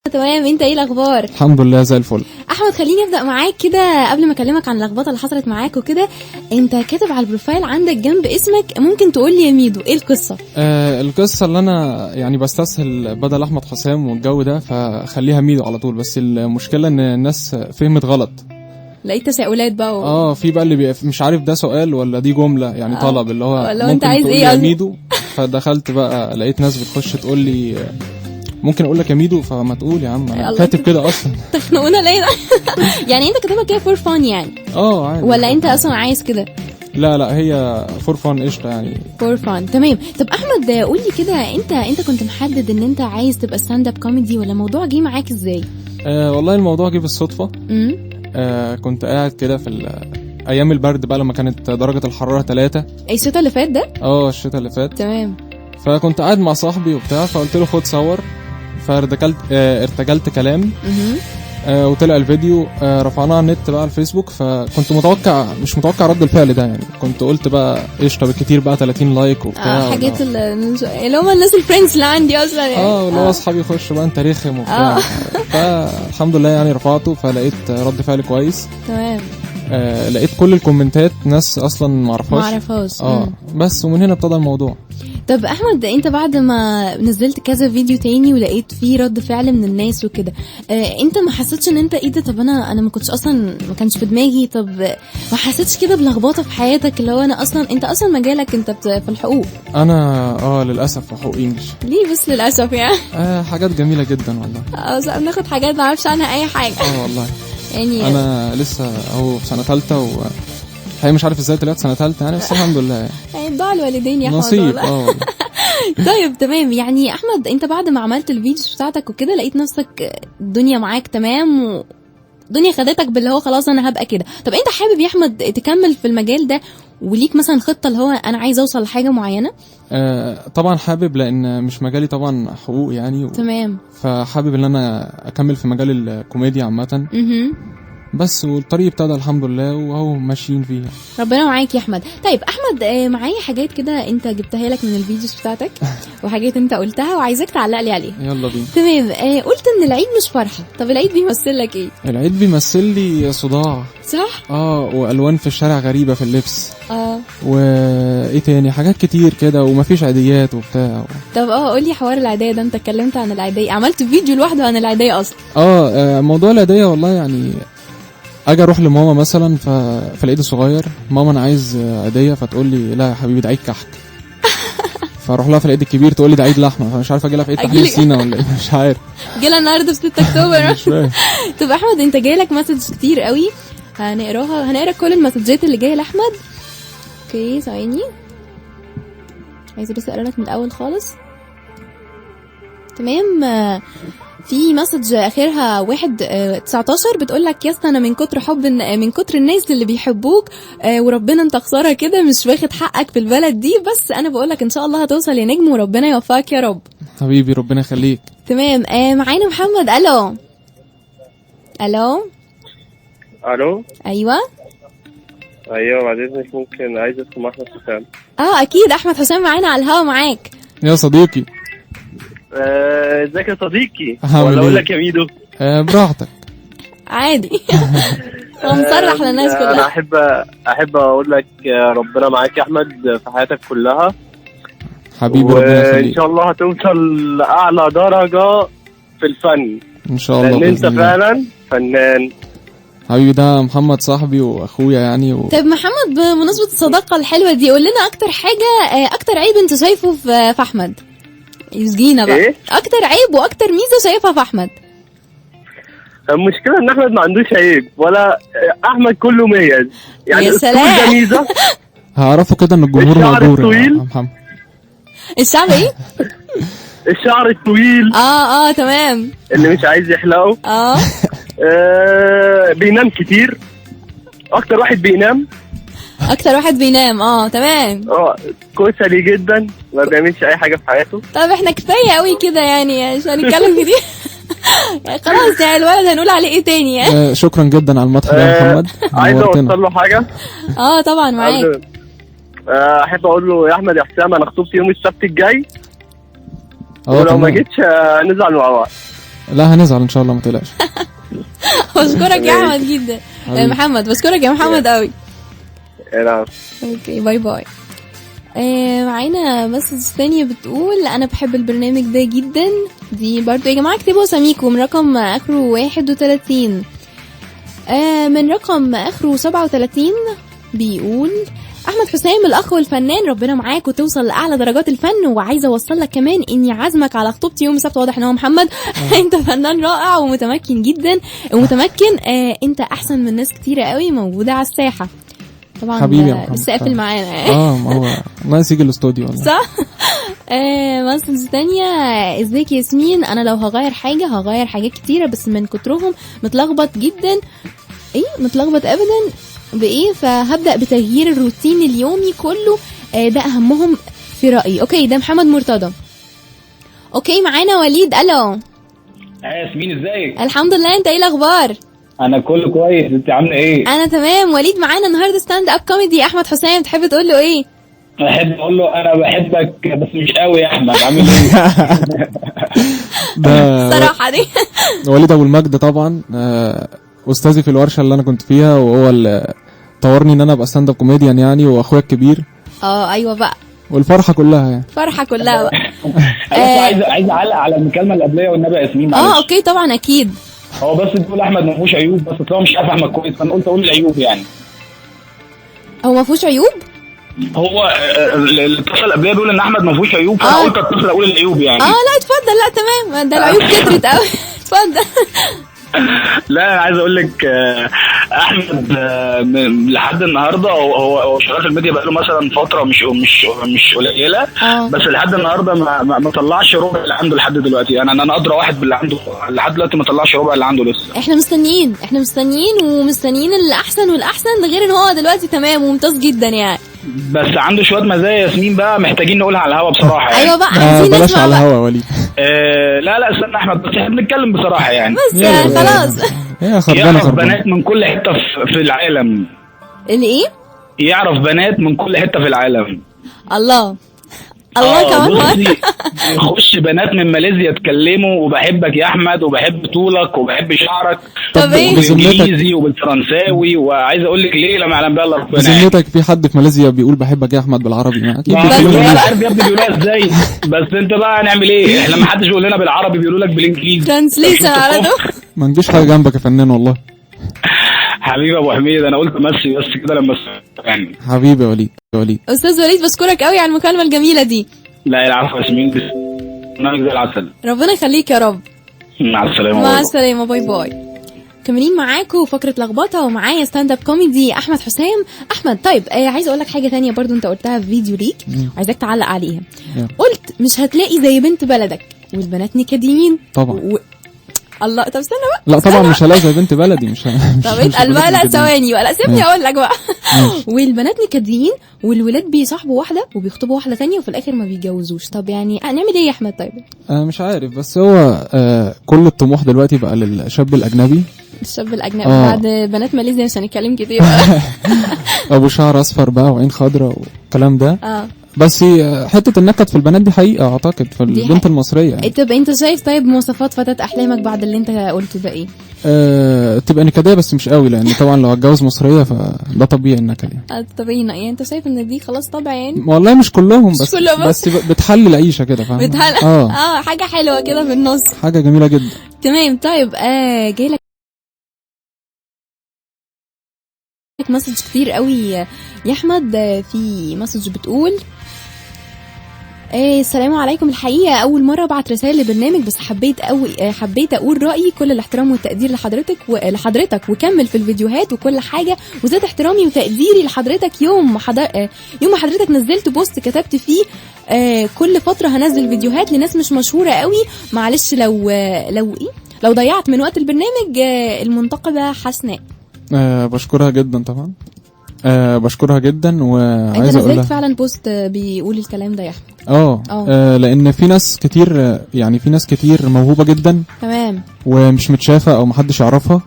تمام، انت ايه الاخبار؟ الحمد لله زي الفل. احمد خليني ابدا معاك كده قبل ما اكلمك عن اللخبطه اللي حصلت معاك وكده. انت كاتب على البروفايل عندك جنب اسمك، ممكن تقول لي يا ميدو ايه القصه؟ القصه اللي انا يعني بستسهل بدل احمد حسام والجو ده فخليها ميدو على طول، بس المشكله ان الناس فهمت غلط. لقيت تساؤلات بقى في بقى اللي مش عارف ده سؤال ولا دي جمله يعني طلب اللي هو لو انت عايز ايه يا ميدو. فدخلت بقى لقيت ناس بتخش تقول لي ممكن اقول لك يا ميدو، فما تقول يا عم انا كاتب كده اصلا. تخنقونا ليه؟ يعني انت كاتبها كده فور فان يعني؟ عادي. ولا انت اصلا عايز كده؟ لا هي فور فان قشطه يعني. فور فان تمام. طب احمد قول لي كده، انت كنت محدد ان انت عايز تبقى ستاند اب كوميدي ولا الموضوع جه معاك ازاي؟ والله الموضوع جه بالصدفه. كنت قاعد كده في ايام البرد بقى لما كانت درجه الحراره 3. الشتا اللي فات ده؟ الشتا اللي فات. تمام. فكنت قاعد مع صاحبي وبتاع، فقلت له خد صور، ارتجلت كلام. وطلع الفيديو، رفعناه على النت بقى على الفيسبوك. فكنت مش متوقع رد الفعل ده يعني. كنت قلت بقى قشطه بالكتير بقى 30 لايك وبتاع. حاجات اللي هم الناس الفريندز اللي عندي اصلا يعني. اللي هو اصحابي يخشوا بقى انت رخم وبتاع. فالحمد لله يعني رفعته، فلقيت رد فعل كويس. تمام. لقيت كل الكومنتات ناس اصلا ما اعرفهاش. بس ومن هنا ابتدى الموضوع. طب احمد، انت بعد ما نزلت كذا فيديو تاني ولقيت فيه رد فعل من الناس وكده، انت ما حسيتش ان انت ايه ده؟ طب انا ما كنتش اصلا، ما كانش في دماغي. طب ما حسيتش كده بلخبطه في حياتك اللي هو انت اصلا مجالك انت في الحقوق؟ انا للاسف في حقوق انجلش. ليه بس للاسف يعني؟ حاجات جميله جدا والله. بناخد حاجات ما اعرفش عنها اي حاجه. والله يعني انا لسه اهو في سنه ثالثه الحقيقة مش عارف ازاي طلعت سنة ثالثة يعني، بس الحمد لله يعني دعاء الوالدين يا احمد نصيب. طيب تمام. يعني احمد، انت بعد ما عملت الفيديوز بتاعتك وكده لقيت نفسك الدنيا معاك تمام والدنيا خدتك باللي هو خلاص انا هبقى كده. طب انت حابب يا احمد تكمل في المجال ده وليك مثلا خطة اللي هو انا عايز اوصل لحاجة معينة؟ طبعا حابب، لان مش مجالي طبعا حقوق يعني تمام. فحابب ان انا اكمل في مجال الكوميديا عامة. بس والطريق ابتدى الحمد لله وهو ماشيين فيها. ربنا معاك يا احمد. طيب احمد، معايا حاجات كده انت جبتها لك من الفيديوز بتاعتك وحاجات انت قلتها وعايزاك تعلق لي عليها. يلا بينا. تمام. قلت ان العيد مش فرحة. طب العيد بيمثل لك ايه؟ العيد بيمثل لي صداع. صح. والوان في الشارع غريبة في اللبس. وايه تاني حاجات كتير كده، ومفيش عيديات وبتاع. طب قولي حوار العيدية ده. انت اتكلمت عن العيدية، عملت فيديو لوحده عن العيدية اصلا. موضوع العيدية والله يعني اجي اروح لماما مثلا في العيد الصغير، ماما انا عايز عيديه، فتقول لي لا يا حبيبي ده عيد كحك. فاروح لها في العيد الكبير تقول لي ده عيد لحمه، فمش عارف اجي لها في عيد تحليل سينا ولا ايه، مش عارف. جيلها النهارده في 6 اكتوبر. مش فاهم. طب احمد، انت جايلك مسج كتير قوي، هنقرا كل المسجات اللي جايه لاحمد. اوكي ثواني، عايزه بس اقرا لك من الاول خالص. تمام. في مسج اخرها 1/19 بتقول لك يا اسطى انا من كتر الناس اللي بيحبوك وربنا انت خساره كده مش واخد حقك في البلد دي، بس انا بقول لك ان شاء الله هتوصل يا نجم وربنا يوفقك يا رب. حبيبي ربنا يخليك. تمام. معانا محمد. الو. ايوه بعد اذنك ممكن عايز اسمع احمد حسام. اكيد احمد حسام معانا على الهوا معاك يا صديقي. ازيك يا صديقي؟ ولا اقول لك يا ميدو؟ براحتك عادي. ومصرح للناس كلها. انا احب اقول لك ربنا معاك يا احمد في حياتك كلها حبيبي. ربنا يخليك. وان شاء الله هتوصل لاعلى درجه في الفن ان شاء الله، لان انت فعلا فنان حبيبي. ده محمد صاحبي واخويا يعني طيب محمد، بمناسبه الصداقه الحلوه دي قول لنا اكتر حاجه، اكتر عيب انت شايفه في احمد. يسجينا بقى. إيه؟ اكتر عيب واكتر ميزه شايفها في احمد. المشكله ان احمد ما عندوش عيب، ولا احمد كله ميز يعني. يا سلام. ده ميزه. هعرفه كده ان الجمهور مقدور يا محمد. الشعب ايه؟ الشعر الطويل. تمام. اللي مش عايز يحلقه. بينام كتير. اكتر واحد بينام. تمام. كسلي جدا، ما بيعملش اي حاجه في حياته. طب احنا كفايه قوي كده يعني عشان نتكلم كتير. خلاص يعني الولد هنقول عليه ايه تاني يعني. شكرا جدا على المدح ده يا محمد. عايز اوصل له حاجه. طبعا معاك. احب اقول له يا احمد يا حسام انا خطوبتي يوم السبت الجاي، ولو ما جيتش نزعل مع بعض. لا هنزعل ان شاء الله ما تقلقش. بشكرك يا احمد جدا. محمد بشكرك يا محمد قوي. نعم. اوكي باي باي. معانا مسج ثانية بتقول انا بحب البرنامج ده جدا. دي برضو يا جماعة اكتبوا اساميكم من رقم اخره 31. من رقم اخره 37 بيقول احمد حسام الاخ والفنان، ربنا معاك وتوصل لاعلى درجات الفن، وعايزه اوصل لك كمان اني عازمك على خطوبتي يوم السبت. واضح ان هو محمد. انت فنان رائع ومتمكن جدا ومتمكن. انت احسن من ناس كتيره قوي موجوده على الساحه. طبعا حبيبي يا محمد. لسه قافل معانا. ما هو ناقص يجي الاستوديو والله. صح. مسج تانية، ازيك يا ياسمين، انا لو هغير حاجه هغير حاجات كتيره بس من كترهم متلخبط جدا. ايه متلخبط ابدا بايه؟ فهبدا بتغيير الروتين اليومي كله. ده اهمهم في رايي. اوكي ده محمد مرتضى. اوكي معانا وليد. الو ياسمين ازيك؟ الحمد لله، انت ايه الاخبار؟ انا كله كويس، انت عامله ايه؟ انا تمام. وليد معانا النهارده ستاند اب كوميدي. احمد حسام تحب تقول له ايه؟ احب اقول له انا بحبك بس مش قوي يا احمد، عامل ايه؟ ده الصراحه دي. وليد ابو المجد طبعا، استاذي في الورشه اللي انا كنت فيها، وهو اللي طورني ان انا ابقى ستاند اب كوميديان يعني، واخويا الكبير. ايوه بقى والفرحه كلها يعني. فرحه كلها بقى. انا عايز اعلق على المكالمه اللي قبليه والنبي يا ياسمين. اوكي طبعا اكيد. هو بس بيقول احمد ما فيهوش عيوب، بس طلع مش عارف احمد كويس، فانا قلت اقول العيوب يعني. هو ما فيهوش عيوب؟ هو الاتصال قبليه بيقول ان احمد ما فيهوش عيوب، فانا قلت اتصل اقول العيوب يعني. لا اتفضل. لا تمام، ده العيوب كترت قوي. اتفضل. لا انا عايز اقول لك احمد لحد النهارده هو شغال في الميديا بقاله مثلا فتره مش قليله. بس لحد النهارده ما طلعش ربع اللي عنده لحد دلوقتي. يعني انا ادرى واحد باللي عنده لحد دلوقتي، ما طلعش ربع اللي عنده لسه. احنا مستنيين ومستنيين الاحسن والاحسن، غير ان هو دلوقتي تمام وممتاز جدا يعني. بس عنده شويه مزايا ياسمين بقى محتاجين نقولها على الهوا بصراحه يعني. ايوه بقى عايزين بلاش نسمع على بقى. الهوا وليد. لا استنى احمد، بس احنا بنتكلم بصراحه يعني. بس يعني خلاص. يعرف بنات من كل حته في العالم. اللي ايه؟ يعرف بنات من كل حته في العالم. الله كمان. يخش بنات من ماليزيا تكلمه وبحبك يا احمد وبحب طولك وبحب شعرك. طب ايه؟ بالانجليزي وبالفرنساوي. وعايز اقول لك ليه لما يعلم بقى الا ربنا. بذمتك في حد في ماليزيا بيقول بحبك يا احمد بالعربي؟ ما اكيد بيقولوا. انا عارف يا ابني بيقولوها ازاي، بس انت بقى هنعمل ايه؟ احنا ما حدش بيقول لنا بالعربي، بيقولوا لك بالانجليزي. ترانسليشن على ده. ما عنديش حاجه جنبك يا فنان والله. حبيبي ابو حميد، انا قلت ماشي بس كده لما يعني. حبيبي يا وليد. استاذ وليد بشكرك قوي على المكالمه الجميله دي. لا العفو يا ياسمين، برنامج زي العسل. ربنا يخليك يا رب. مع السلامه. مع السلامه. باي باي. كملين معاكم فقره لخبطه، ومعايا ستاند اب كوميدي احمد حسام. احمد طيب عايز اقول لك حاجه تانية برضو انت قلتها في فيديو ليك، عايزاك تعلق عليها. قلت مش هتلاقي زي بنت بلدك والبنات نكديين طبعا. الله. طب استنى بقى. لا طبعا مش هلاقي زي بنت بلدي. مش طب اتقل بقى. لا ثواني ولا سيبني اقول لك بقى. والبنات نكديين والولاد بيصاحبوا واحده وبيخطبوا واحده ثانيه وفي الاخر ما بيتجوزوش. طب يعني هنعمل ايه يا احمد؟ طيب مش عارف، بس هو كل الطموح دلوقتي بقى للشاب الاجنبي. الشاب الاجنبي بعد بنات ماليزيا مش هنتكلم كتير. ابو شعر اصفر بقى وعين خضراء والكلام ده. بس حته النكد في البنات دي حقيقه اعتقد في البنت المصريه يعني. طب انت شايف طيب مواصفات فتاه احلامك بعد اللي انت قلته ده ايه؟ تبقى نكديه بس مش قوي، لان طبعا لو هتجوز مصريه فده طبيعي النكد يعني. طبيعي يعني. انت شايف ان دي خلاص طبع يعني؟ والله مش كلهم، مش بس كلهم بس بتحلي العيشه كده، فاهم؟ حاجه حلوه كده في النص، حاجه جميله جدا. تمام. طيب جاي لك مسج كتير قوي يا احمد. في مسج بتقول السلام عليكم. الحقيقه اول مره ابعت رسائل لبرنامج، بس حبيت اقول رايي. كل الاحترام والتقدير لحضرتك وكمل في الفيديوهات وكل حاجه، وزاد احترامي وتقديري لحضرتك يوم ما حضرتك نزلت بوست كتبت فيه كل فتره هنزل فيديوهات لناس مش مشهوره قوي. معلش لو ضيعت من وقت البرنامج. المنتقبه حسناء. بشكرها جدا طبعا. بشكرها جدا. وعايز اقول لها فعلا بوست بيقول الكلام ده يا احمد. لان في ناس كتير يعني في ناس كتير موهوبه جدا تمام ومش متشافه او محدش يعرفها.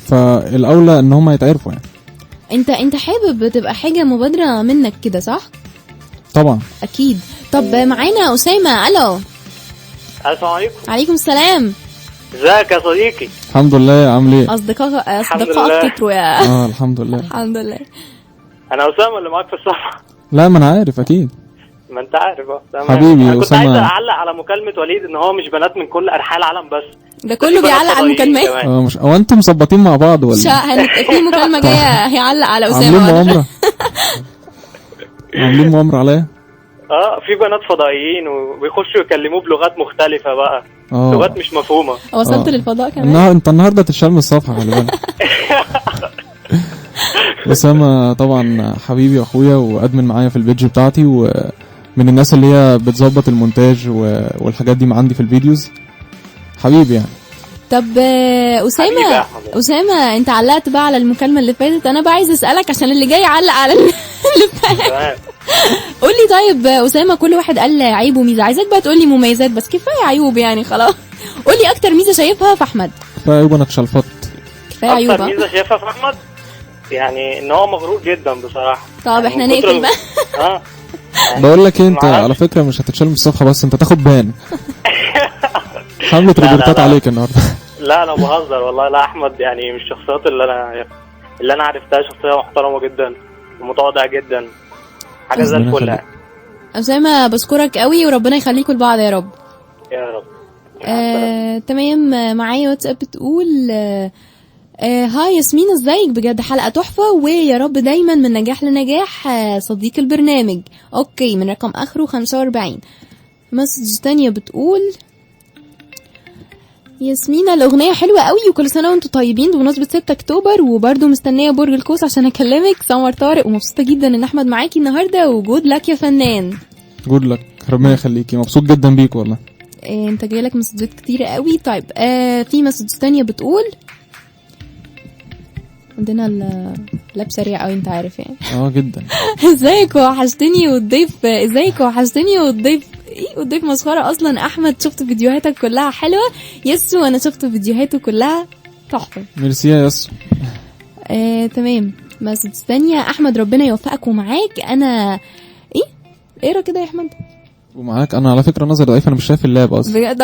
فالاولى ان هم يتعرفوا يعني. انت حابب تبقى حاجه مبادره منك كده صح؟ طبعا اكيد. طب معانا اسامه. الو السلام عليكم. عليكم السلام. ازيك يا صديقي؟ الحمد لله. عامل ايه؟ اصدقاء لله. كتروا يا الحمد لله. الحمد لله. انا اسامه اللي معاك في الصفحه. لا ما انا عارف اكيد. ما انت عارف تمام. حبيبي انا كنت أسامة. عايز اعلق على مكالمه وليد ان هو مش بنات من كل انحاء العالم بس ده كله بيعلق على المكالمات. مش هو انتم مظبطين مع بعض ولا؟ في مكالمة جاية هيعلق على عاملين أسامة. مؤامرة. عاملين مؤامرة عليا. في بنات فضائيين وبيخشوا يكلموه بلغات مختلفه بقى. لغات مش مفهومه. وصلت للفضاء كمان. انت النهارده تتشال من الصفحة خلي بالك. أسامة طبعا حبيبي واخويا وادمن معايا في البيج بتاعتي، ومن الناس اللي هي بتظبط المونتاج والحاجات دي عندي في الفيديوز. حبيبي يعني. طب أسامة انت علقت بقى على المكالمة اللي فاتت، انا بقى عايز اسألك عشان اللي جاي يعلق على اللي فات. قولي طيب أسامة، كل واحد قال عيب وميزة، عايزاك بقى تقولي مميزات بس، كفاية عيوب يعني خلاص. قولي اكتر ميزة شايفها في احمد. كفاية عيوب انا اتشلفطت. كفاية عيوب. اكتر ميزة شايفها في احمد يعني ان هو مغرور جدا بصراحة. طب احنا نقفل بقى. بقول لك انت على فكرة مش هتتشال من الصفحة، بس انت تاخد بان. حملة ريبورتات عليك النهارده. لا انا بهزر والله. لا احمد يعني من الشخصيات اللي انا عرفتها، شخصية محترمة جدا ومتواضع جدا، حاجة زي الفل. أسامة بشكرك قوي وربنا يخليكم لبعض يا رب. يا رب. تمام. معايا واتساب بتقول هاي ياسمين، ازيك؟ بجد حلقة تحفة ويا رب دايما من نجاح لنجاح. صديق البرنامج. اوكي، من رقم اخره 45. مسج تانية بتقول ياسمينة الأغنية حلوة قوي وكل سنة وانتوا طيبين بمناسبة 6 أكتوبر، وبرضو مستنية برج القوس عشان أكلمك. سمر طارق، ومبسوطة جدا إن أحمد معاكي النهاردة، وجود لك يا فنان. جود لك، ربنا يخليكي، مبسوط جدا بيك والله. انت جايلك مسجات كتيرة قوي. طيب في مسج تانية بتقول عندنا اللاب سريع قوي انت عارف يعني. جدا. ازيك وحشتني والضيف، ازيك وحشتني والضيف والضيف مسخرة اصلا. احمد شفت فيديوهاتك كلها حلوة. يسو انا شفت فيديوهاته كلها تحفة. ميرسي يا يسو. تمام. مسج ثانية، احمد ربنا يوفقك ومعاك. انا اقرا كده يا احمد. ومعاك انا على فكرة نظر ضعيف، انا مش شايف اللاب اصلا بجد.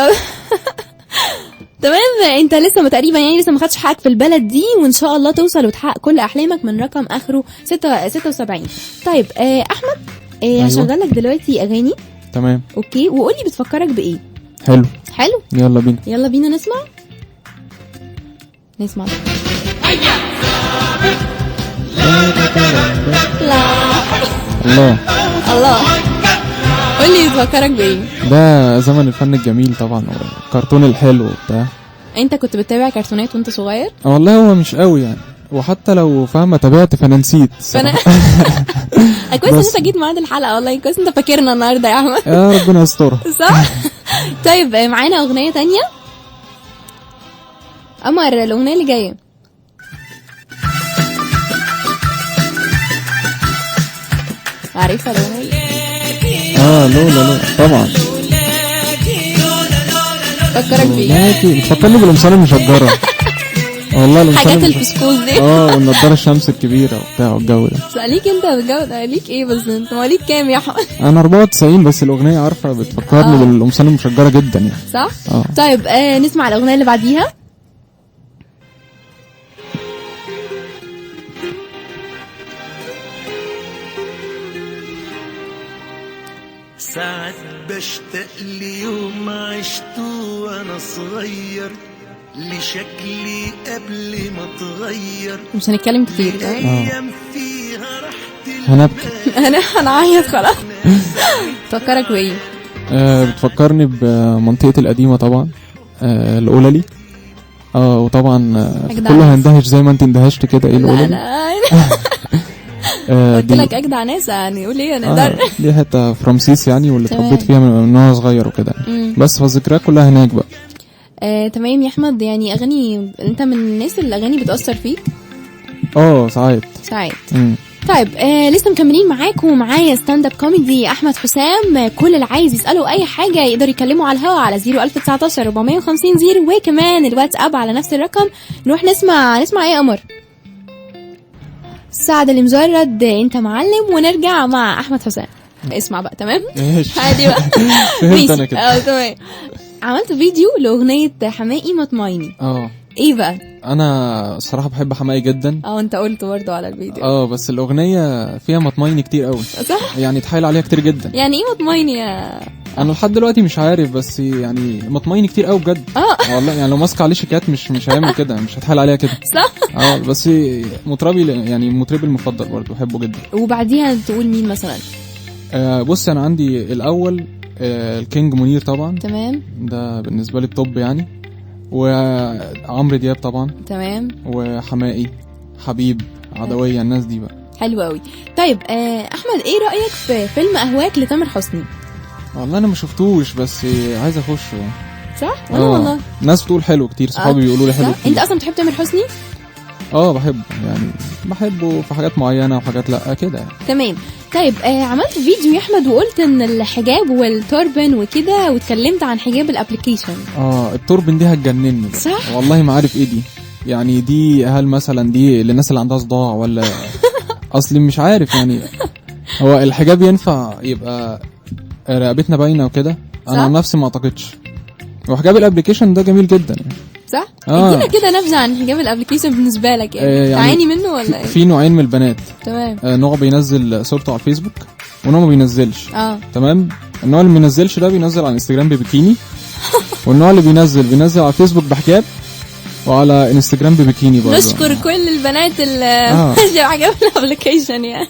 تمام. انت لسه تقريبا يعني لسه ما خدتش حقك في البلد دي، وان شاء الله توصل وتحقق كل احلامك من رقم اخره 76. طيب احمد هشغل لك دلوقتي اغاني. تمام. اوكي، وقولي بتفكرك بايه. حلو. يلا بينا نسمع. لا الله. قولي بتفكرك بايه. ده زمن الفن الجميل طبعا، والكرتون الحلو وبتاع. انت كنت بتتابع كرتونات وانت صغير؟ والله هو مش قوي يعني، وحتى لو فاهمه تابعت فانا نسيت. كويس ان انت جيت معانا الحلقه، والله كويس انت فاكرنا النهارده يا احمد. يا ربنا يسترها. صح. طيب معانا اغنيه تانية. قمر الاغنيه اللي جايه عارفها الاغنيه؟ لولا طبعا. فكرك بيه؟ بتفكرني بالقمصان المشجره. والله حاجات الفسكوز دي. والنضاره الشمس الكبيره وبتاع والجو ده. سأليك انت الجو ده ليك ايه؟ بس انت مواليد كام يا احمد؟ انا 94، بس الاغنيه عارفه بتفكرني بالقمصان المشجره جدا يعني. صح. طيب نسمع الاغنيه اللي بعديها. ساعات بشتاق ليوم عشته وانا صغير، لشكلي قبل ما اتغير. مش هنتكلم كتير. ايام فيها رحت هنبكي. هنعيط خلاص. تفكرك بايه؟ بتفكرني بمنطقه القديمه طبعا، القللي. وطبعا كله هندهش زي ما انت اندهشت كده. ايه القللي؟ قلت لك اجدع ناس يعني. قول ايه انا دي حته في رمسيس يعني، واللي اتربيت فيها من وانا صغير وكده. بس فالذكريات كلها هناك بقى. تمام يا احمد. يعني اغاني، انت من الناس اللي الاغاني بتاثر فيك؟ ساعات. طيب لسه مكملين معاكم. ومعايا ستاند اب كوميدي احمد حسام. كل اللي عايز يساله اي حاجه يقدر يكلموا على الهوا على 01019 450 0، وكمان الواتساب على نفس الرقم. نروح نسمع ايه يا قمر؟ سعد المجرد انت معلم، ونرجع مع احمد حسام. اسمع بقى. تمام. ماشي. عادي بقى. فهمت انا كده. تمام. عملت فيديو لاغنيه حماقي مطمئني. ايه بقى؟ انا الصراحه بحب حماقي جدا. انت قلت برضه على الفيديو. بس الاغنيه فيها مطمئني كتير قوي، صح؟ يعني اتحايل عليها كتير جدا. يعني ايه مطمئني يا؟ انا لحد دلوقتي مش عارف، بس يعني مطمئني كتير قوي بجد. والله يعني لو ماسك عليه شيكات مش هيعمل كده، مش هتحايل عليها كده. صح. بس مطربي يعني مطربي المفضل برضه بحبه جدا. وبعديها تقول مين مثلا؟ بص انا عندي الاول الكينج منير طبعا. تمام. ده بالنسبه لي التوب يعني. وعمرو دياب طبعا. تمام. وحماقي، حبيب، عدوية، الناس دي بقى. حلو قوي. طيب احمد، ايه رايك في فيلم اهواك لتامر حسني؟ والله انا ما شفتوش، بس عايز اخشه. صح. وانا والله ناس بتقول حلو كتير، صحابي بيقولوا لي حلو كتير. انت اصلا بتحب تامر حسني؟ بحبه يعني، بحبه في حاجات معينه وحاجات لا كده يعني. تمام. طيب عملت فيديو يا احمد وقلت ان الحجاب والتوربن وكده، واتكلمت عن حجاب الابليكيشن. التوربن دي هتجنني. صح. والله ما عارف ايه دي، يعني دي هل مثلا دي للناس اللي عندها صداع ولا اصلي مش عارف يعني. هو الحجاب ينفع يبقى رقبتنا باينه وكده؟ انا عن نفسي ما اعتقدش. وحجاب الابليكيشن ده جميل جدا يعني. صح. ادينا كده نبذه عن حجاب الابليكيشن بالنسبه لك يعني. تعاني منه ولا ايه؟ في نوعين من البنات. تمام. نوع بينزل صورته على الفيسبوك، ونوع ما بينزلش. تمام. النوع اللي بينزلش ده بينزل على الانستجرام ببيكيني، والنوع اللي بينزل على الفيسبوك بحجاب، وعلى انستجرام ببيكيني برضه. نشكر كل البنات اللي ماشيه بحجاب الابليكيشن يعني.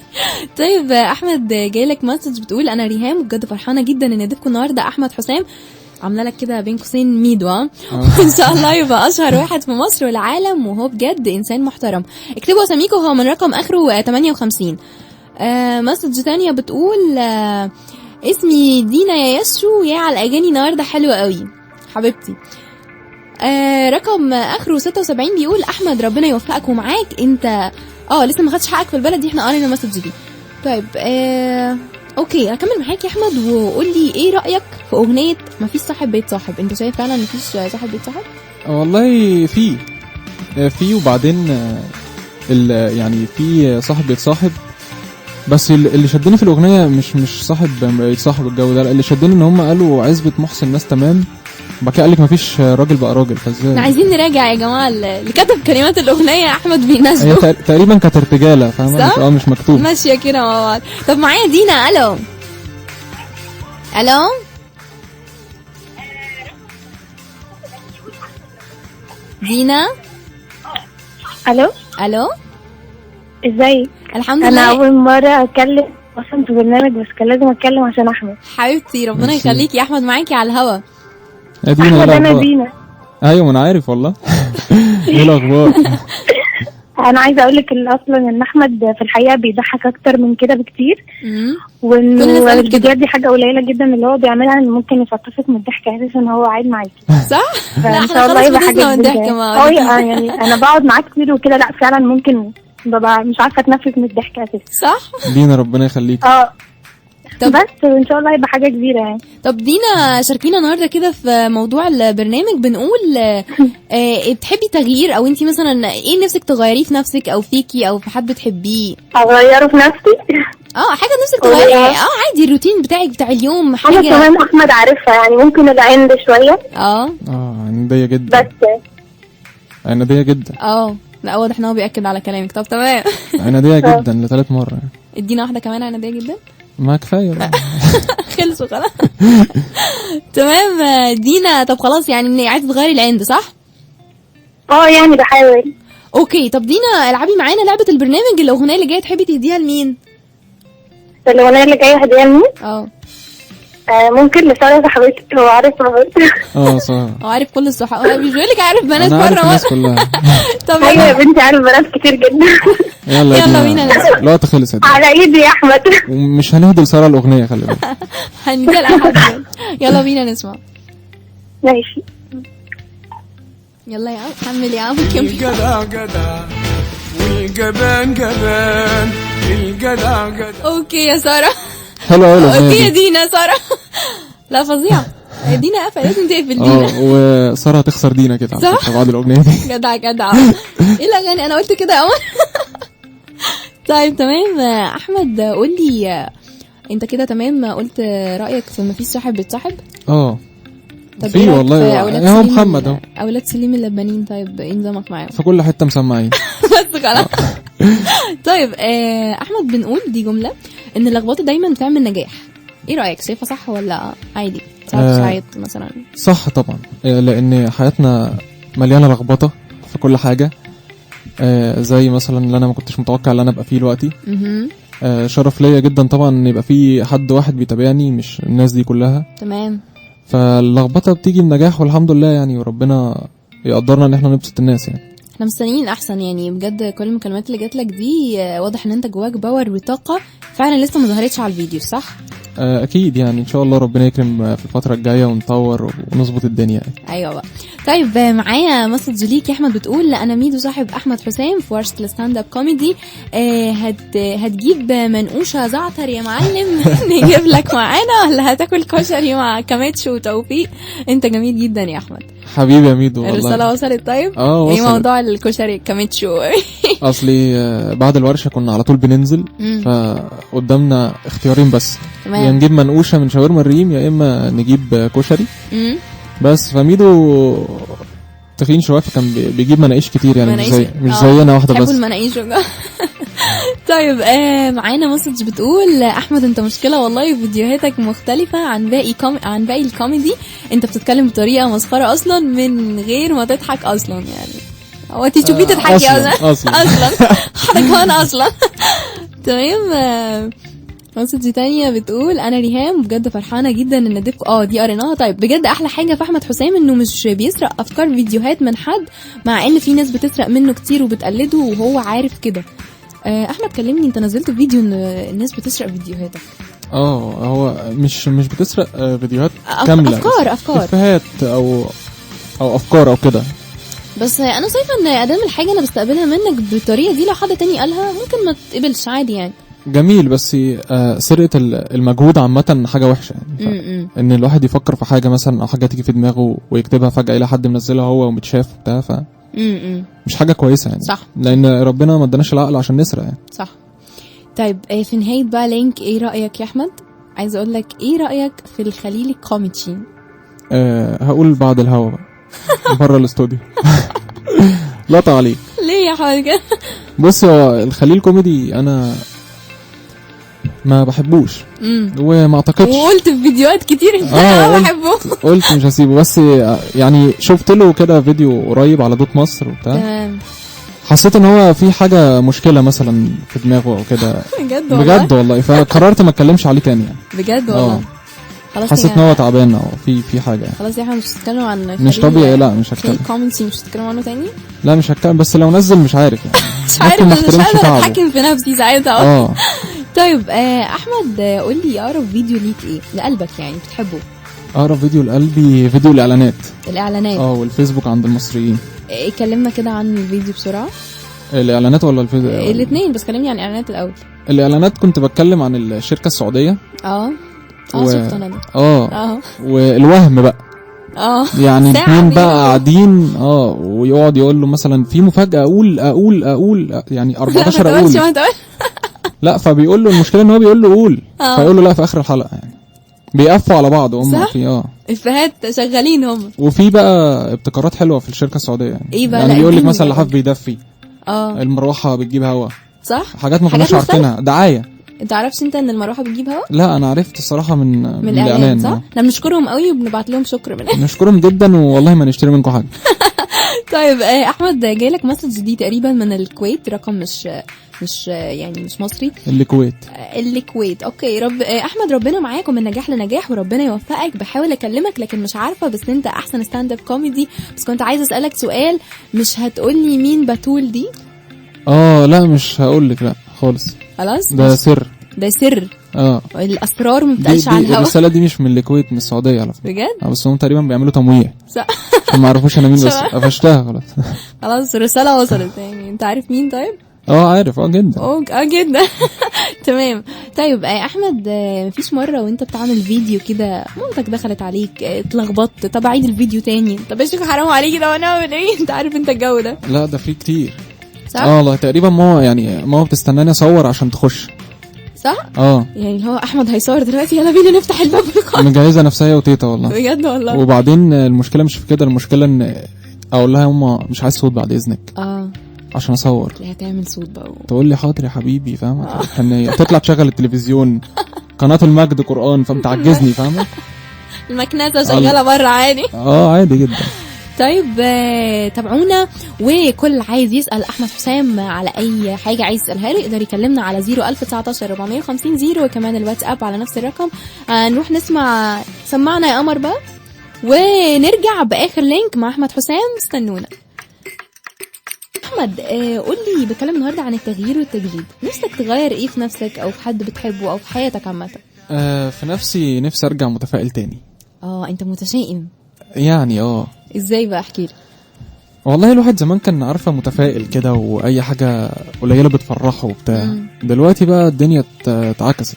طيب احمد، جايلك مسج بتقول انا ريهام بجد فرحانه جدا ان ضيفكم النهارده احمد حسام، عامله لك كده بين قوسين ميدو. وان شاء الله يبقى اشهر واحد في مصر والعالم، وهو بجد انسان محترم. اكتبوا اساميكم، هو من رقم اخره 58. مسج تانية بتقول اسمي دينا يا يسرو، يا على الاغاني النهارده حلوه قوي حبيبتي. رقم اخره 76 بيقول احمد ربنا يوفقك ومعاك انت. لسه ما خدتش حقك في البلد دي، احنا قرينا المسج دي. طيب اوكي، هكمل معاك يا احمد، وقول لي ايه رايك في اغنيه مفيش صاحب بيت صاحب؟ انت شايف فعلا مفيش صاحب بيت صاحب؟ والله في وبعدين يعني في صاحب بيت صاحب، بس اللي شدني في الاغنيه مش صاحب بيت صاحب الجو ده. اللي شدني ان هم قالوا عزبة محسن ناس تمام، بعد كده قال لك مفيش راجل بقى راجل. فازاي؟ احنا عايزين نراجع يا جماعه اللي كتب كلمات الاغنيه احمد بيناسبه. هي تقريبا كانت ارتجاله، فاهمه؟ مش مكتوب. ماشيه كده مع بعض. طب معايا دينا. الو دينا. الو ازاي؟ الحمد لله. انا اول مره اتكلم اصلا في برنامج، بس كان لازم اتكلم عشان احمد. حبيبتي ربنا يخليكي يا احمد، معاكي على الهوا. احمد انا دينا. ايوه ما انا عارف والله. ايه الاخبار؟ انا عايزه اقول لك اصلا ان احمد في الحقيقه بيضحك اكتر من كده بكتير، وانه الفيديوهات دي حاجه قليله جدا اللي هو بيعملها، ان ممكن يفطسك من الضحك اساسا ان هو قاعد معاكي. صح. فان شاء الله يبقى حاجه جديده. يعني انا بقعد معاه كتير وكده، لا فعلا ممكن ببقى مش عارفه اتنفس من الضحك اساسا. صح. دينا ربنا يخليك. طب بس ان شاء الله يبقى حاجه كبيره يعني. طب دينا، شاركينا النهارده كده في موضوع البرنامج. بنقول بتحبي تغيير، او انتي مثلا ايه نفسك تغيريه في نفسك او فيكي او في حد بتحبيه؟ اغيره في نفسي. حاجه نفسك تغيريها. عادي، الروتين بتاعك بتاع اليوم، حاجه كمان احمد عارفها يعني. ممكن العند شويه. عنديه جدا. بس عناديه جدا. لا واضح ان هو بياكد على كلامك. طب تمام. عناديه جدا لثالث مره يعني. ادينا واحده كمان عناديه جدا. ما كفايه بقى. خلصوا خلاص. تمام دينا. طب خلاص يعني عايزه تغيري العند، صح؟ يعني بحاول. اوكي. طب دينا، العبي معانا لعبه البرنامج. الاغنيه اللي جايه تحبي تهديها لمين؟ الاغنيه اللي جايه هديها لمين؟ ممكن لساره صاحبتي. هو عارف صاحبتي. صح. هو عارف كل الصحاب. هو مش بيقول لك عارف بنات بره الناس كلها. طب ايوه يا بنتي، عارف بنات كتير جدا. يلا بينا نسمع. الوقت خلص على ايدي يا احمد. ومش هنهدي لساره الاغنيه، خلي بالك. هنديها لأحمد. يلا بينا نسمع. ماشي. يلا يا عم حمل يا عم. الجدع جدع والجبان جبان. الجدع جدع. اوكي يا ساره. حلو قوي الاغنيه. اوكي يا دينا. ساره لا فظيعه. دينا قفل، لازم تقفل دينا. وساره هتخسر دينا كده صح بعد الاغنيه دي. جدع. ايه الاغاني؟ انا قلت كده اول. طيب تمام. احمد قول لي، انت كده تمام قلت رايك في مفيش صاحب بيتصاحب؟ في والله هو محمد اهو. اولاد سليم اللبانين، طيب ايه نظامك معاهم؟ في كل حته مسمعين. بس خلاص. طيب احمد، بنقول دي جمله ان اللخبطه دايما بتعمل نجاح، ايه رايك؟ شايفه صح ولا عادي ساعات مثلا؟ صح طبعا، لان حياتنا مليانه لخبطه في كل حاجه. زي مثلا اللي انا ما كنتش متوقع ان انا ابقى فيه دلوقتي. شرف ليا جدا طبعا ان يبقى في حد واحد بيتابعني، مش الناس دي كلها. تمام. فاللخبطه بتيجي بنجاح والحمد لله يعني، وربنا يقدرنا ان احنا نبسط الناس يعني. احنا مستنيين احسن يعني بجد. كل المكالمات اللي جات لك دي واضح ان انت جواك باور وطاقه فعلا لسه ما ظهرتش على الفيديو، صح؟ اكيد يعني، ان شاء الله ربنا يكرم في الفتره الجايه ونطور ونظبط الدنيا يعني. ايوه بقى. طيب معايا مسج ليك يا احمد، بتقول انا ميدو صاحب احمد حسام في ورشه الستاند اب كوميدي، هتجيب منقوشه زعتر يا معلم نجيب لك معانا، ولا هتاكل كشري مع كاميتش وتوفيق؟ انت جميل جدا يا احمد. حبيبي يا ميدو والله. الرساله وصلت. طيب وصلت. ايه موضوع الكشري كاميتش اصلي بعد الورشه كنا على طول بننزل، فقدامنا اختيارين بس، يا نجيب منقوشه من شاورما الريم يا اما نجيب كشري. بس فميدو تخين شويه فكان بيجيب مناقيش كتير يعني، مش زينا واحده بس. المناقيش. طيب معانا مسج بتقول احمد انت مشكله والله، فيديوهاتك مختلفه عن باقي الكوميدي، انت بتتكلم بطريقه مسخره اصلا من غير ما تضحك اصلا يعني. هو تشوفيه تضحكي اصلا حركان اصلا. تمام. مسج تانية بتقول انا ريهام بجد فرحانه جدا ان ضيفكم دي قريناها. طيب بجد احلى حاجه في احمد حسام انه مش بيسرق افكار فيديوهات من حد، مع ان في ناس بتسرق منه كتير وبتقلده وهو عارف كده. احمد كلمني، انت نزلت فيديو ان الناس بتسرق فيديوهاتك. هو مش بتسرق فيديوهات كامله، افكار افيهات او افكار او كده. بس انا شايفه ان ادام الحاجه انا بستقبلها منك بالطريقه دي، لو حد تاني قالها ممكن ما تقبلش عادي يعني. جميل، بس سرقه المجهود عامه حاجه وحشه يعني. ان الواحد يفكر في حاجه مثلا او حاجه تيجي في دماغه ويكتبها فجاه الى حد منزلها هو ومتشاف بتاع مش حاجه كويسه يعني. صح. لان ربنا ما اداناش العقل عشان نسرق يعني. صح. طيب في نهايه بقى لينك، ايه رايك يا احمد؟ عايز اقول لك ايه رايك في الخليل الكوميدي؟ هقول بعد الهوا بره الاستوديو. لا تعليق. ليه يا حاجه؟ بص، هو الخليل كوميدي انا ما بحبوش وما اعتقدش، وقلت في فيديوهات كتير ان انا بحبه. قلت مش هسيبه، بس يعني شفت له كده فيديو قريب على دوت مصر وبتاع، حسيت ان هو في حاجه مشكله مثلا في دماغه او كده. بجد والله فقررت ما اتكلمش عليه تاني يعني. بجد والله. خلاص حسيت ان هو تعبان او في حاجه يعني. خلاص يا احمد مش هتتكلم عن مش طبيعي. لا مش هتكلم. الكومنتي مش هتتكلم عنه تاني. لا مش هتكلم، بس لو نزل مش عارف يعني. مش عارف، مش قادر اتحكم في نفسي ساعتها. طيب احمد قول لي اقرب فيديو ليك ايه لقلبك يعني بتحبه؟ اقرب فيديو لقلبي فيديو الاعلانات. والفيسبوك عند المصريين. كلمنا كده عن الفيديو بسرعه. الاعلانات ولا الفيديو؟ الاثنين، بس كلمني عن الاعلانات الاول. الاعلانات كنت بتكلم عن الشركه السعوديه. شفت انا ده. والوهم بقى. يعني اتنين بقى قاعدين ويقعد يقول له مثلا في مفاجاه، اقول يعني 14 اقول. لا فبيقول له المشكله ان هو بيقول له قول، فيقول له لا في اخر الحلقه يعني. بيقفوا على بعض هم في افيهات شغالين هم. وفي بقى ابتكارات حلوه في الشركه السعوديه يعني. ايه بقى؟ يعني بيقول لك مثلا اللحاف بيدفي، المروحه بتجيب هوا، صح؟ حاجات ما كناش عارفينها، دعايه. انت عرفتش انت ان المروحه بتجيب هوا؟ لا انا عرفت الصراحه من الاعلان. صح. احنا بنشكرهم قوي وبنبعت لهم شكر مننا. نشكرهم جدا والله ما نشتري منكم حاجه. طيب احمد جايلك مسج دي تقريبا من الكويت، رقم مش يعني مش مصري. الكويت. اوكي. احمد ربنا معاك ومن نجاح لنجاح وربنا يوفقك. بحاول اكلمك لكن مش عارفه، بس انت احسن ستاند اب كوميدي. بس كنت عايزه اسالك سؤال، مش هتقولي مين بتول دي؟ لا مش هقول لك، لا خالص. خلاص ده سر. الاسرار ما بتقالش على الهوا. الرساله دي مش من الكويت، من السعوديه على فكره. بجد؟ بس هم تقريبا بيعملوا تمويه. صح. عشان ما يعرفوش انا مين، بس قفشتها خلاص الرساله وصلت يعني. انت عارف مين؟ طيب عارف جدا. جدا. تمام. طيب احمد مفيش مره وانت بتعمل فيديو كده مامتك دخلت عليك اتلخبطت، طب اعيد الفيديو تاني، طب يا شيخ حرام عليك ده وانا اعمل ايه؟ انت عارف انت الجو ده. لا ده فيه كتير. صح. والله تقريبا ماما بتستناني اصور عشان تخش. صح؟ يعني اللي هو احمد هيصور دلوقتي، يلا بينا نفتح الباب ونقعد. مجهزه نفسها هي وتيتا والله بجد والله. وبعدين المشكله مش في كده، المشكله ان اقول لها يا ماما مش عايز صوت بعد اذنك عشان اصور. لا هتعمل صوت بقى تقول لي حاضر يا حبيبي، فاهمه؟ حنيه تطلع تشغل التلفزيون قناه المجد قران، فمتعجزني فاهمه. المكنسه شغاله بره عادي. عادي جدا. طيب تابعونا، وكل عايز يسأل أحمد حسام على أي حاجة عايز يسألها له يقدر يكلمنا على 01019 450 0، وكمان الواتساب على نفس الرقم. نروح نسمع سمعنا يا قمر بقى، ونرجع بآخر لينك مع أحمد حسام. استنونا. أحمد قول لي، بكلم النهاردة عن التغيير والتجديد، نفسك تغير إيه في نفسك أو في حد بتحبه أو في حياتك عامة؟ في نفسي أرجع متفائل تاني. أنت متشائم يعني ازاي بقى؟ احكي لي. والله الواحد زمان كان عارفه متفائل كده، واي حاجه قليله بتفرحه وبتاع. دلوقتي بقى الدنيا اتعكست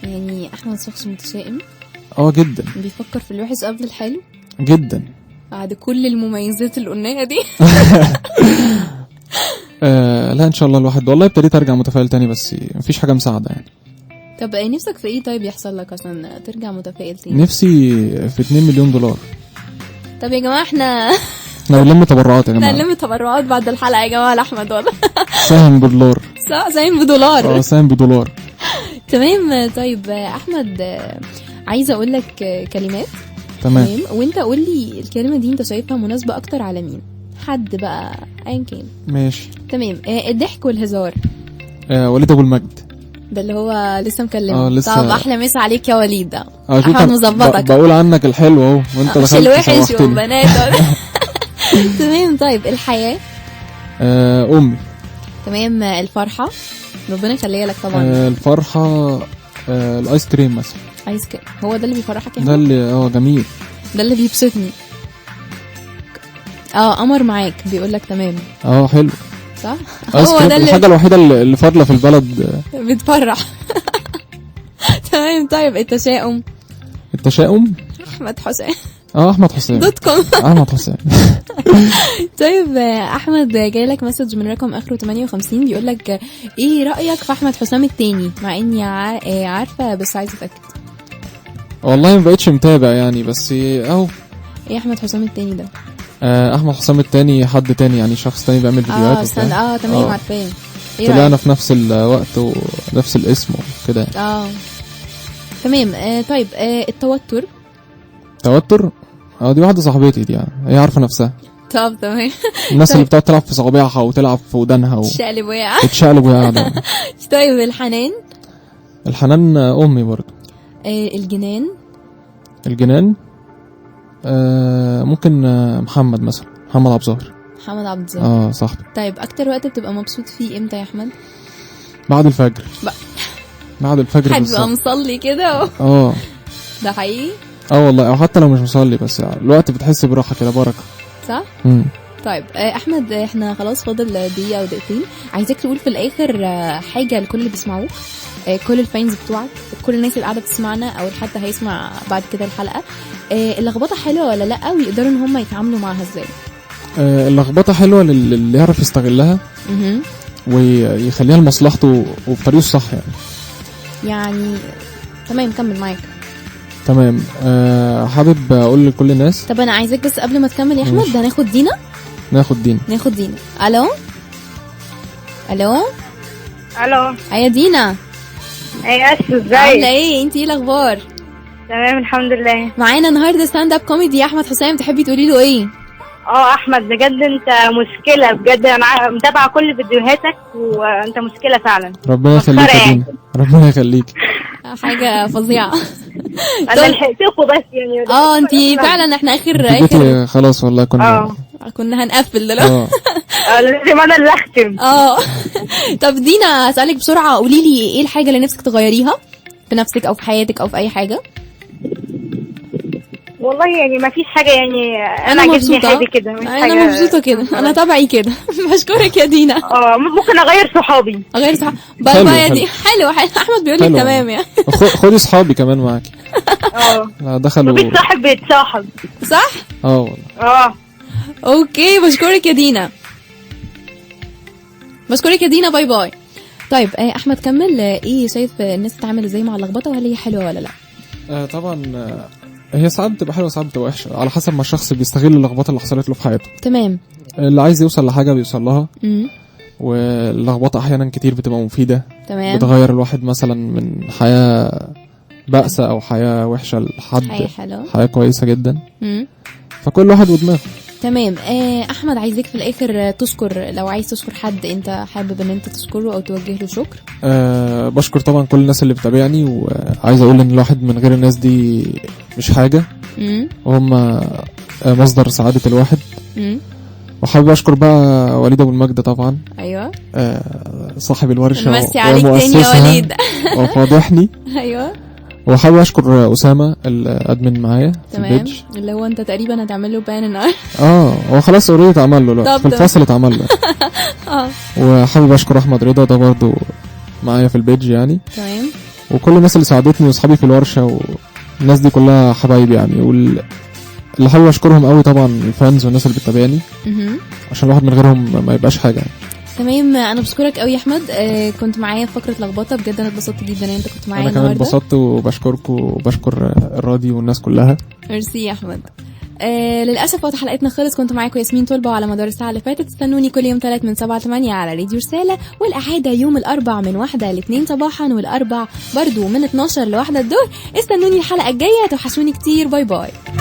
يعني احمد شخص متشائم جدا، بيفكر في الوحش قبل الحلو جدا بعد كل المميزات اللي قلناها دي. لا ان شاء الله الواحد والله ابتديت ارجع متفائل تاني، بس مفيش حاجه مساعده يعني. طب نفسك في ايه طيب يحصل لك عشان ترجع متفائل تاني؟ نفسي في 2 مليون دولار. طب يا جماعه احنا نلم تبرعات يا جماعه، نلم تبرعات بعد الحلقه يا جماعه لاحمد والله. ساهم بدولار. صح، ساهم بدولار. ساهم بدولار. تمام. طيب احمد عايزه اقول لك كلمات. تمام. وانت قول لي الكلمه دي انت شايفها مناسبه اكتر على مين؟ حد بقى ايا كان. ماشي تمام. الضحك والهزار. وليد ابو المجد ده اللي هو لسه مكلمه. لسه. طب احلى مسا عليك يا وليد. ده احمد مظبطك. بقول عنك الحلو اهو، وانت مش الوحش وبنات. تمام. طيب الحياه. امي. تمام. الفرحه ربنا يخليها لك طبعا. الفرحه الايس كريم مثلا. ايس كريم هو ده اللي بيفرحك يا ده اللي جميل، ده اللي بيبسطني. قمر معاك بيقول لك تمام. حلو صح. هو ده الحاجه الوحيده اللي فاضله في البلد بتفرح. تمام. طيب التشاؤم. احمد حسام. احمد حسام .com. احمد حسام. طيب احمد جاي لك مسج من رقم اخره 58 بيقول لك ايه رايك في احمد حسام التاني، مع اني عارفه بس عايزه اتاكد. والله ما بقتش متابع يعني، بس اهو. ايه احمد حسام التاني ده؟ احمد حسام التاني حد تاني يعني، شخص تاني بيعمل فيديوهات تمام عارفاه. طلعنا في نفس الوقت ونفس الاسم وكده. تمام. طيب التوتر. دي واحده صاحبتي دي يعني، هي عارفه نفسها. طب تمام. الناس اللي بتقعد تلعب في صوابعها وتلعب في ودانها تشقلب ويا طيب الحنان امي برضه. الجنان ممكن محمد مثلا، محمد عبد الظاهر. صاحبي. طيب اكتر وقت بتبقى مبسوط فيه امتى يا احمد؟ بعد الفجر. بعد الفجر حد بقى مصلي كده. ده حقيقي. والله، او حتى لو مش مصلي بس يعني الوقت بتحس براحه كده، بركه. صح. طيب احمد احنا خلاص فاضل دقيقه او دقيقتين، عايزاك تقول في الاخر حاجه لكل اللي بيسمعوك، كل الفاينز بتوعك، كل الناس اللي قاعده بتسمعنا او حتى هيسمع بعد كده الحلقه. اللخبطه حلوه ولا لا، ويقدروا ان هم يتعاملوا معاها ازاي؟ اللخبطه حلوه اللي يعرف يستغلها ويخليها لمصلحته وبطريقه الصح يعني. تمام. كمل معاك. تمام. حابب اقول لكل الناس. طب انا عايزاك بس قبل ما تكمل يا احمد، ده ناخد دينا. الو يا دينا. ازيك؟ عامله ايه؟ انت ايه الاخبار؟ تمام الحمد لله. معانا النهارده ستاند اب كوميدي يا احمد حسام، تحبي تقولي له ايه؟ احمد بجد انت مشكله، بجد انا متابعه كل فيديوهاتك وانت مشكله فعلا. ربنا يخليك يا دينا، ربنا يخليك. حاجه فظيعه. انا لحقتكم بس يعني. انت فعلا احنا اخر خلاص والله كنا هنقفل دلوقتي. لازم انا اللي اختم. طب دينا اسالك بسرعه، قولي لي ايه الحاجه اللي نفسك تغيريها في نفسك او في حياتك او في اي حاجه؟ والله يعني ما فيش حاجه يعني، انا عاجبني كده. انا مبسوطه كده، انا طبعي كده. بشكرك يا دينا. ممكن اغير صحابي. باي باي يا دي. حلو. احمد بيقول لك تمام يعني. خدي صحابي كمان معاكي. دخلوا بيت صاحب بيتصاحب. صح. والله. اوكي. بشكرك يا دينا. باي باي. طيب احمد كمل، ايه شايف الناس تتعامل ازاي مع اللخبطه، وهل هي حلوه ولا لا؟ طبعا هي ساعات بتبقى حلوه وساعات بتبقى وحشه، على حسب ما الشخص بيستغل اللخبطه اللي حصلت له في حياته. تمام. اللي عايز يوصل لحاجه بيوصل لها. واللخبطه احيانا كتير بتبقى مفيده. تمام. بتغير الواحد مثلا من حياه بأسة او حياه وحشه لحد حياه كويسه جدا. فكل واحد ودماغه. تمام. احمد عايزك في الاخر تشكر، لو عايز تشكر حد انت حابب ان انت تشكره او توجه له شكر. بشكر طبعا كل الناس اللي بتابعني، وعايز اقول ان الواحد من غير الناس دي مش حاجه، وهم مصدر سعاده الواحد. وحابب اشكر بقى وليد ابو المجد طبعا. ايوه. صاحب الورشه مسي عليك تاني يا وليد. وفاضحني. ايوه. وحابب اشكر اسامه الادمن معايا في البيج، اللي هو انت تقريبا هتعمل له بان النهارده. هو خلاص اوريدي اتعمل له، في الفصل اتعمل له. وحابب اشكر احمد رضا ده برضو معايا في البيج يعني. تمام. وكل الناس اللي ساعدتني واصحابي في الورشه، والناس دي كلها حبايبي يعني. اللي حابب اشكرهم قوي طبعا الفانز والناس اللي بتتابعني، عشان الواحد من غيرهم ما يبقاش حاجه يعني. تمام. انا بشكرك قوي يا احمد، كنت معايا في فقره لخبطه، بجد انا اتبسطت جدا ان انت كنت معايا النهارده. انا كمان اتبسطت، وبشكركم وبشكر الراديو والناس كلها. ميرسي يا احمد. للاسف وقت حلقتنا خلص، كنت معاكم ياسمين طلبه، وعلى مدار الساعه اللي فاتت استنوني كل يوم 3 من 7 ل 8 على راديو رساله، والاعاده يوم الاربع من 1 ل 2 صباحا، والاربع برضو من 12 ل 1 الظهر. استنوني الحلقه الجايه، توحشوني كتير. باي باي.